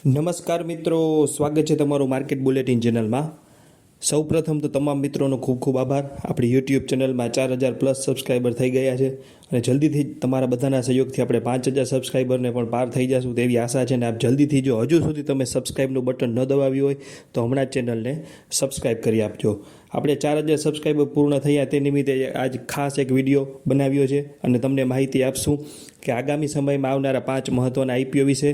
નમસ્કાર મિત્રો, સ્વાગત છે તમારું માર્કેટ બુલેટિન ચેનલમાં. સૌપ્રથમ તો તમામ મિત્રોનો ખૂબ ખૂબ આભાર. આપણી યુટ્યુબ ચેનલમાં 4000 પ્લસ સબસ્ક્રાઈબર થઈ ગયા છે અને જલ્દીથી જ તમારા બધાના સહયોગથી આપણે 5000 સબસ્ક્રાઈબરને પણ પાર થઈ જશું તેવી આશા છે. અને આપ જલ્દીથી જો હજુ સુધી તમે સબસ્ક્રાઈબનું બટન ન દબાવ્યું હોય તો હમણાં જ ચેનલને સબસ્ક્રાઈબ કરી આપજો. આપણે 4000 સબસ્ક્રાઈબર પૂર્ણ થયા તે નિમિત્તે આજ ખાસ એક વિડીયો બનાવ્યો છે અને તમને માહિતી આપશું કે આગામી સમયમાં આવનારા 5 મહત્ત્વના આઈપીઓ વિશે.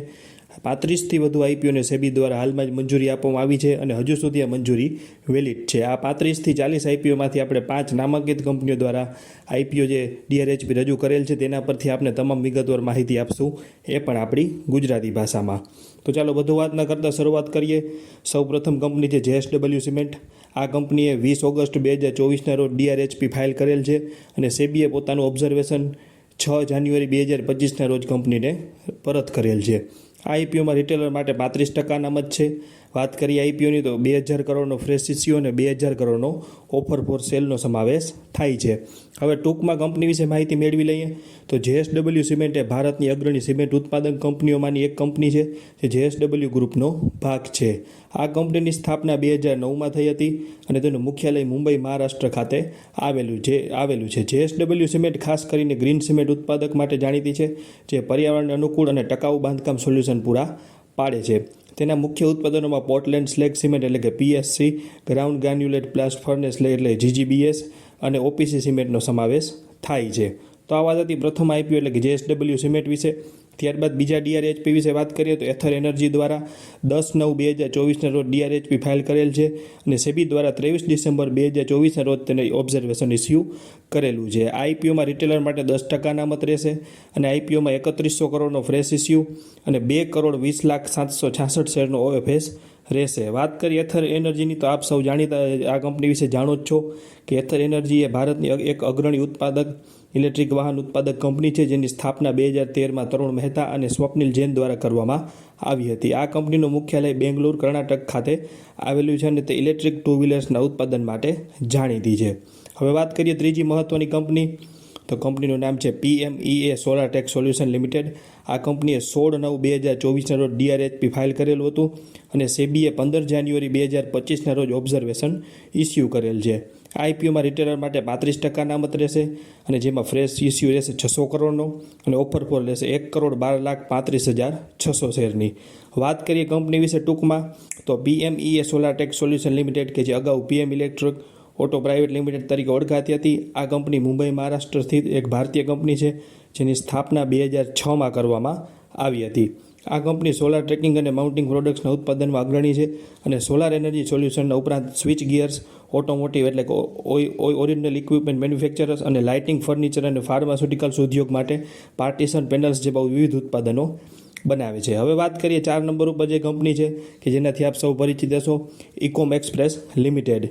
35થી વધુ આઈપીઓને સેબી દ્વારા હાલમાં જ મંજૂરી આપવામાં આવી છે અને હજુ સુધી આ મંજૂરી વેલિડ છે. આ 35થી 40 આઈપીઓમાંથી આપણે 5 નામાંકિત કંપનીઓ દ્વારા આઈપીઓ જે ડીઆરએચપી રજૂ કરેલ છે તેના પરથી આપણે તમામ વિગતવાર માહિતી આપશું, એ પણ આપણી ગુજરાતી ભાષામાં. તો ચાલો વધુ વાત ન કરતાં શરૂઆત કરીએ. સૌપ્રથમ કંપની છે જેએસડબલ્યુ સિમેન્ટ. આ કંપનીએ 20 ઓગસ્ટ 2024ના રોજ ડીઆરએચપી ફાઇલ કરેલ છે અને સેબીએ પોતાનું ઓબ્ઝર્વેશન 6 જાન્યુઆરી 2025ના રોજ કંપનીને પરત કરેલ છે. આ આઈપીઓમાં રિટેલર માટે 35% અનામત છે. વાત કરીએ આઈપીઓની તો 2000 કરોડનો ફ્રેશ ઇસ્યુ અને 2000 કરોડનો ઓફર ફોર સેલનો સમાવેશ થાય છે. હવે ટૂંકમાં કંપની વિશે માહિતી મેળવી લઈએ તો જેએસડબલ્યુ સિમેન્ટ એ ભારતની અગ્રણી સિમેન્ટ ઉત્પાદક કંપનીઓમાંની એક કંપની છે જે જેએસડબલ્યુ ગ્રુપનો ભાગ છે. આ કંપનીની સ્થાપના 2009માં થઈ હતી અને તેનું મુખ્યાલય મુંબઈ, મહારાષ્ટ્ર ખાતે આવેલું છે. જેએસડબલ્યુ સિમેન્ટ ખાસ કરીને ગ્રીન સિમેન્ટ ઉત્પાદક માટે જાણીતી છે, જે પર્યાવરણને અનુકૂળ અને ટકાઉ બાંધકામ સોલ્યુશન પૂરા પાડે છે. તેના મુખ્ય ઉત્પાદનોમાં પોર્ટલેન્ડ સ્લેગ સિમેન્ટ એટલે કે પીએસસી, ગ્રાઉન્ડ ગ્રેન્યુલેટ બ્લાસ્ટ ફર્નેસ એટલે જીજીબીએસ અને ઓપીસી સિમેન્ટનો સમાવેશ થાય છે. તો આ વાત હતી પ્રથમ આઈપીઓ એટલે કે જેએસડબલ્યુ સિમેન્ટ વિશે. ત્યારબાદ બીજા ડીઆરએચપી વિશે વાત કરીએ તો એથર એનર્જી દ્વારા 10/9/2024ના રોજ ડીઆરએચપી ફાઇલ કરેલ છે અને સેબી દ્વારા 23 ડિસેમ્બર 2024ના રોજ તેને ઓબ્ઝર્વેશન ઇસ્યુ કરેલું છે. આઈપીઓમાં રિટેલર માટે 10% અનામત રહેશે અને આઈપીઓમાં 3100 કરોડનો ફ્રેશ ઇસ્યુ અને 2,20,766 શેરનો ઓએફએસ રહેશે. વાત કરીએ એથર એનર્જીની તો આપ સૌ જાણીતા આ કંપની વિશે જાણો જ છો કે એથર એનર્જી એ ભારતની એક અગ્રણી ઉત્પાદક ઇલેક્ટ્રિક વાહન ઉત્પાદક કંપની છે, જેની સ્થાપના 2013માં તરુણ મહેતા અને સ્વપ્નિલ જૈન દ્વારા કરવામાં આવી હતી. આ કંપનીનું મુખ્યાલય બેંગ્લોર, કર્ણાટક ખાતે આવેલું છે અને તે ઇલેક્ટ્રિક ટુ વ્હીલર્સના ઉત્પાદન માટે જાણીતી છે. હવે વાત કરીએ ત્રીજી મહત્ત્વની કંપની તો કંપનીનું નામ છે પીએમઈએ સોલારટેક સોલ્યુશન લિમિટેડ. આ કંપનીએ 16/9/2024ના રોજ ડીઆરએચપી ફાઇલ કરેલું હતું અને સેબીએ 15 જાન્યુઆરી 2025ના રોજ ઓબ્ઝર્વેશન ઇસ્યુ કરેલ છે. આઈપીઓમાં રિટેલર માટે 35% અનામત રહેશે અને જેમાં ફ્રેશ ઇસ્યુ રહેશે 600 કરોડનો અને ઓફર ફોર રહેશે 1,12,35,600 શેરની. વાત કરીએ કંપની વિશે ટૂંકમાં તો પીએમઈએ સોલારટેક સોલ્યુશન લિમિટેડ કે જે અગાઉ PM electric auto private limited તરીકે ઓળખાતી હતી. આ કંપની મુંબઈ, મહારાષ્ટ્ર સ્થિત એક ભારતીય કંપની છે, જેની સ્થાપના 2006માં કરવામાં આવી હતી. આ કંપની સોલાર ટ્રેકિંગ અને માઉન્ટિંગ પ્રોડક્ટ્સના ઉત્પાદનમાં અગ્રણી છે અને સોલાર એનર્જી સોલ્યુશનના ઉપરાંત સ્વિચ ગિયર્સ, ઓટોમોટિવ એટલે કે ઓરિજિનલ ઇક્વિપમેન્ટ મેન્યુફેક્ચરર્સ અને લાઇટિંગ, ફર્નિચર અને ફાર્માસ્યુટિકલ્સ ઉદ્યોગ માટે પાર્ટીશન પેનલ્સ જેવા વિવિધ ઉત્પાદનો બનાવે છે. હવે વાત કરીએ 4 નંબર ઉપર જે કંપની છે કે જેનાથી આપ સૌ પરિચિત હશો, ઇકોમ એક્સપ્રેસ લિમિટેડ.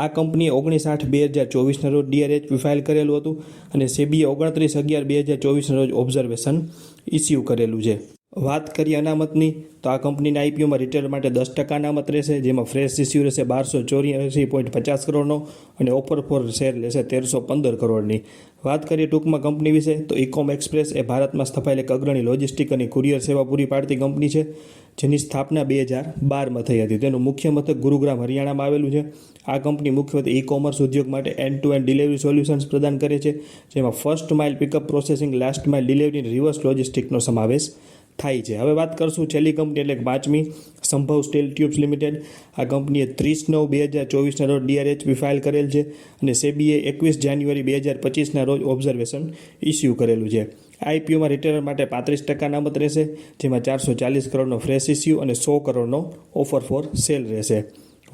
આ કંપનીએ 19/8/2024ના રોજ ડીઆરએચપી ફાઇલ કરેલું હતું અને સેબીએ 29/11/2024ના રોજ ઓબ્ઝર્વેશન ઇસ્યુ કરેલું છે. વાત કરીએ અનામતની તો આ કંપનીના આઈપીઓમાં રિટેલર માટે 10% અનામત રહેશે, જેમાં ફ્રેશ ઇસ્યુ રહેશે 1284.50 કરોડનો અને ઓફર ફોર શેર રહેશે 1315 કરોડની. વાત કરીએ ટૂંકમાં કંપની વિશે તો ઇકોમ એક્સપ્રેસ એ ભારતમાં સ્થપાયેલ એક અગ્રણી લોજિસ્ટિક અને કુરિયર સેવા પૂરી પાડતી કંપની છે, જેની સ્થાપના 2012માં થઈ હતી. તેનું મુખ્ય મથક ગુરુગ્રામ, હરિયાણામાં આવેલું છે. આ કંપની મુખ્યત્વે ઈ કોમર્સ ઉદ્યોગ માટે end to end delivery solutions પ્રદાન કરે છે, જેમાં first mile pickup processing, last mile delivery, reverse લોજિસ્ટિકનો સમાવેશ થાય છે. હવે વાત કરશું છેલ્લી કંપની એટલે 5મી, સંભવ સ્ટીલ ટ્યુબ્સ લિમિટેડ. આ કંપનીએ 30/9/2024ના રોજ ડીઆરએચપી ફાઇલ કરેલ છે અને સેબીએ 21 જાન્યુઆરી 2025ના રોજ ઓબ્ઝર્વેશન ઇસ્યુ કરેલું છે. આઈપીઓમાં રિટેલર માટે 35% અનામત રહેશે, જેમાં 440 કરોડનો ફ્રેશ ઇસ્યુ અને 100 કરોડનો ઓફર ફોર સેલ રહેશે.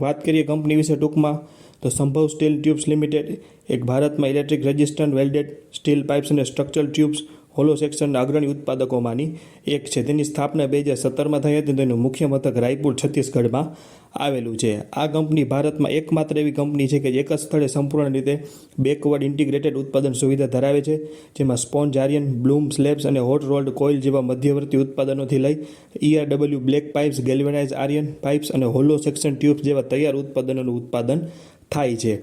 વાત કરીએ કંપની વિશે ટૂંકમાં તો સંભવ સ્ટીલ ટ્યુબ્સ લિમિટેડ એક ભારતમાં electric resistant welded steel pipes અને સ્ટ્રક્ચરલ ટ્યુબ્સ હોલો સેક્શનના અગ્રણી ઉત્પાદકોમાંની એક છે. તેની સ્થાપના 2017માં થઈ હતી. તેનું મુખ્ય મથક રાયપુર, છત્તીસગઢમાં આવેલું છે. આ કંપની ભારતમાં એકમાત્ર એવી કંપની છે કે એક જ સ્થળે સંપૂર્ણ રીતે બેકવર્ડ ઇન્ટિગ્રેટેડ ઉત્પાદન સુવિધા ધરાવે છે, જેમાં સ્પોન્જ આયર્ન, બ્લૂમ સ્લેબ્સ અને હોટ રોલ્ડ કોઇલ જેવા મધ્યવર્તી ઉત્પાદનોથી લઈ ERW black pipes, galvanise iron pipes અને હોલો સેક્શન ટ્યુબ્સ જેવા તૈયાર ઉત્પાદનોનું ઉત્પાદન થાય છે.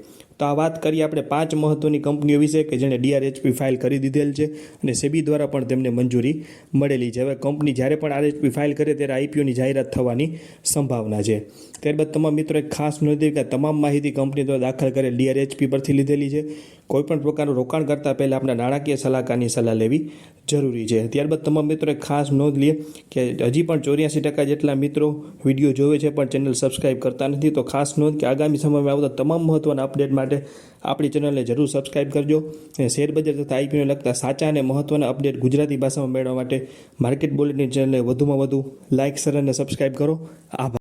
તો આ વાત કરીએ આપણે 5 મહત્ત્વની કંપનીઓ વિશે કે જેણે DRHP ફાઇલ કરી દીધેલ છે અને સેબી દ્વારા પણ તેમને મંજૂરી મળેલી છે. હવે કંપની જ્યારે પણ RHP ફાઇલ કરે ત્યારે IPOની જાહેરાત થવાની સંભાવના છે. ત્યારબાદ તમામ મિત્રો એક ખાસ નોંધ કે તમામ માહિતી કંપની દ્વારા દાખલ કરેલ DRHP પરથી લીધેલી છે. કોઈપણ પ્રકારનું રોકાણ કરતાં પહેલાં આપણે નાણાકીય સલાહકારની સલાહ લેવી જરૂરી છે. ત્યારબાદ તમામ મિત્રો એક ખાસ નોંધ લઈએ કે હજી પણ 84% જેટલા મિત્રો વિડીયો જોવે છે પણ ચેનલ સબસ્ક્રાઈબ કરતા નથી. તો ખાસ નોંધ કે આગામી સમયમાં આવતા તમામ મહત્ત્વના અપડેટ માટે આપણી ચેનલને જરૂર સબસ્ક્રાઈબ કરજો. અને શેરબજાર તથા IPOને લગતા સાચા અને મહત્ત્વના અપડેટ ગુજરાતી ભાષામાં મેળવવા માટે માર્કેટ બુલેટિન ચેનલને વધુમાં વધુ લાઇક, શેર અને સબસ્ક્રાઈબ કરો. આભાર.